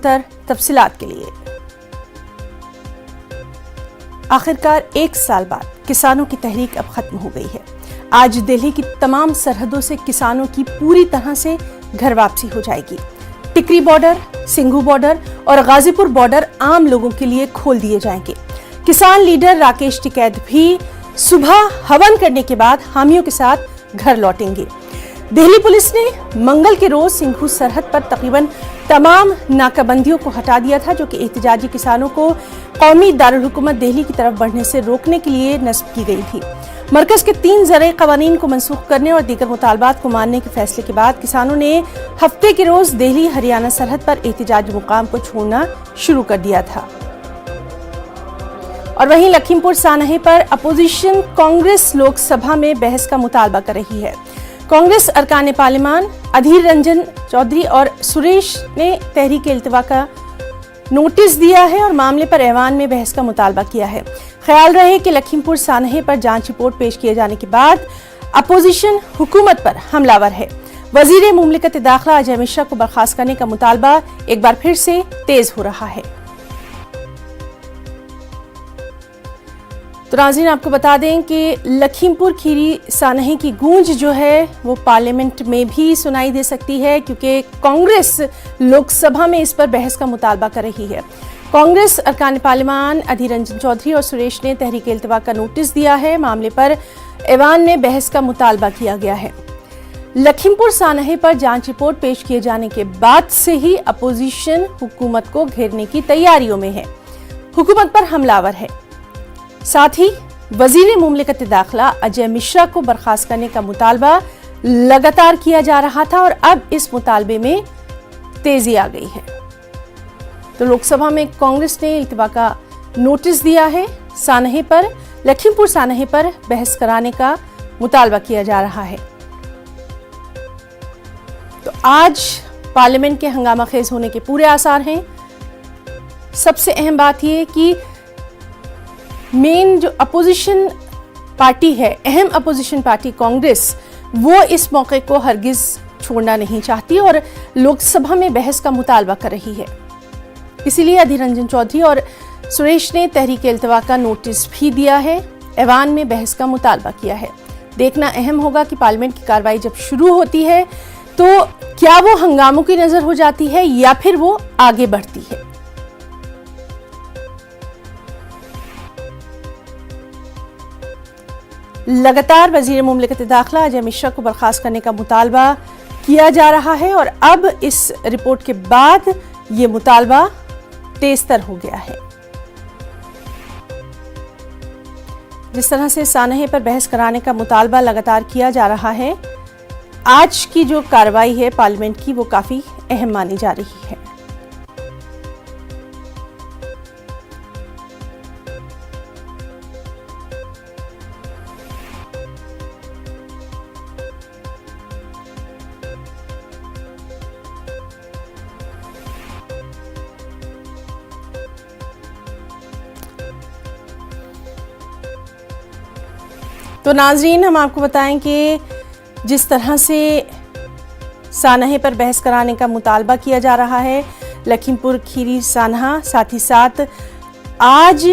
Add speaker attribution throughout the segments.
Speaker 1: तफसीलात के लिए। आखिरकार एक साल बाद किसानों की तहरीक अब खत्म हो गई है। आज दिल्ली की तमाम सरहदों से किसानों की पूरी तरह से घर वापसी हो जाएगी। टिकरी बॉर्डर, सिंघू बॉर्डर और गाजीपुर बॉर्डर आम लोगों के लिए खोल दिए जाएंगे। किसान लीडर राकेश टिकैत भी सुबह हवन करने के बाद हामियों के साथ घर लौटेंगे। दिल्ली पुलिस ने मंगल के रोज सिंघू सरहद पर तकरीबन तमाम नाकाबंदियों को हटा दिया था, जो कि एहतजाजी किसानों को कौमी दारुल हुकूमत दिल्ली की तरफ बढ़ने से रोकने के लिए नस्ब की गई थी। मरकज के 3 ज़रई कवानीन को मनसूख करने और दीगर मुतालबात को मानने के फैसले के बाद किसानों ने हफ्ते के रोज दिल्ली हरियाणा सरहद पर एहतजाजी मुकाम को छोड़ना शुरू कर दिया था। और वहीं लखीमपुर सानहे पर अपोजिशन कांग्रेस लोकसभा में बहस का मुतालबा कर रही है। कांग्रेस अरकान पार्लिमान अधीर रंजन चौधरी और सुरेश ने तहरीक-ए-इल्तिवा का नोटिस दिया है और मामले पर ऐवान में बहस का मुतालबा किया है। ख्याल रहे कि लखीमपुर सानहे पर जांच रिपोर्ट पेश किए जाने के बाद अपोजिशन हुकूमत पर हमलावर है। वजीर मुमलिकत दाखिला अजय मिश्रा को बर्खास्त करने का मुतालबा एक बार फिर से तेज हो रहा है। तो नाज़रीन, आपको बता दें कि लखीमपुर खीरी सानहे की गूंज जो है वो पार्लियामेंट में भी सुनाई दे सकती है, क्योंकि कांग्रेस लोकसभा में इस पर बहस का मुतालबा कर रही है। कांग्रेस अरकान पार्लिमान अधीर रंजन चौधरी और सुरेश ने तहरीक-ए-इल्तिवा का नोटिस दिया है। मामले पर ऐवान में बहस का मुतालबा किया गया है। लखीमपुर सानहे पर जांच रिपोर्ट पेश किए जाने के बाद से ही अपोजिशन हुकूमत को घेरने की तैयारियों में है, हुकूमत पर हमलावर है। साथ ही वजीर मुमलिकत दाखिला अजय मिश्रा को बर्खास्त करने का मुतालबा लगातार किया जा रहा था और अब इस मुतालबे में तेजी आ गई है। तो लोकसभा में कांग्रेस ने इल्तिवा का नोटिस दिया है। सानहे पर, लखीमपुर सानहे पर बहस कराने का मुतालबा किया जा रहा है। तो आज पार्लियामेंट के हंगामा खेज होने के पूरे आसार हैं। सबसे अहम बात यह कि मेन जो अपोजिशन पार्टी है, अहम अपोजिशन पार्टी कांग्रेस, वो इस मौके को हरगिज छोड़ना नहीं चाहती और लोकसभा में बहस का मुतालबा कर रही है। इसीलिए अधीर रंजन चौधरी और सुरेश ने तहरीक-ए-इल्तिवा का नोटिस भी दिया है, ऐवान में बहस का मुतालबा किया है। देखना अहम होगा कि पार्लियामेंट की कार्रवाई जब शुरू होती है तो क्या वो हंगामों की नजर हो जाती है या फिर वो आगे बढ़ती है। लगातार वजीर मुमलिकत दाखिला अजय मिश्रा को बर्खास्त करने का मुतालबा किया जा रहा है और अब इस रिपोर्ट के बाद ये मुतालबा तेजतर हो गया है। जिस तरह से सानहे पर बहस कराने का मुतालबा लगातार किया जा रहा है, आज की जो कार्रवाई है पार्लियामेंट की वो काफी अहम मानी जा रही है। तो नाजरीन, हम आपको बताएं कि जिस तरह से सानहे पर बहस कराने का मुतालबा किया जा रहा है, लखीमपुर खीरी सानहा, साथ ही साथ आज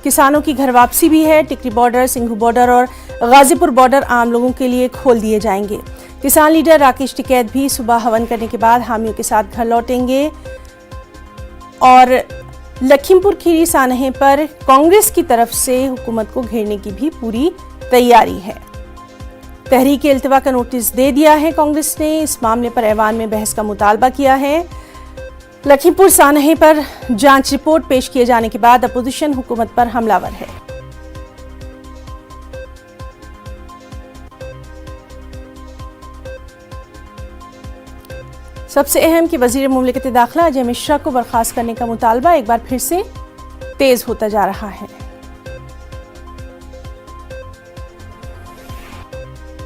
Speaker 1: किसानों की घर वापसी भी है। टिकरी बॉर्डर, सिंघू बॉर्डर और गाजीपुर बॉर्डर आम लोगों के लिए खोल दिए जाएंगे। किसान लीडर राकेश टिकैत भी सुबह हवन करने के बाद हामियों के साथ घर लौटेंगे और लखीमपुर खीरी सानहे पर कांग्रेस की तरफ से हुकूमत को घेरने की भी पूरी तैयारी है। तहरीक-ए-इल्तिवा का नोटिस दे दिया है कांग्रेस ने। इस मामले पर ऐवान में बहस का मुतालबा किया है। लखीमपुर सानहे पर जांच रिपोर्ट पेश किए जाने के बाद अपोजिशन हुकूमत पर हमलावर है। सबसे अहम कि वजीर मुमलिकत दाखिला अजय मिश्रा को बर्खास्त करने का मुतालबा एक बार फिर से तेज होता जा रहा है।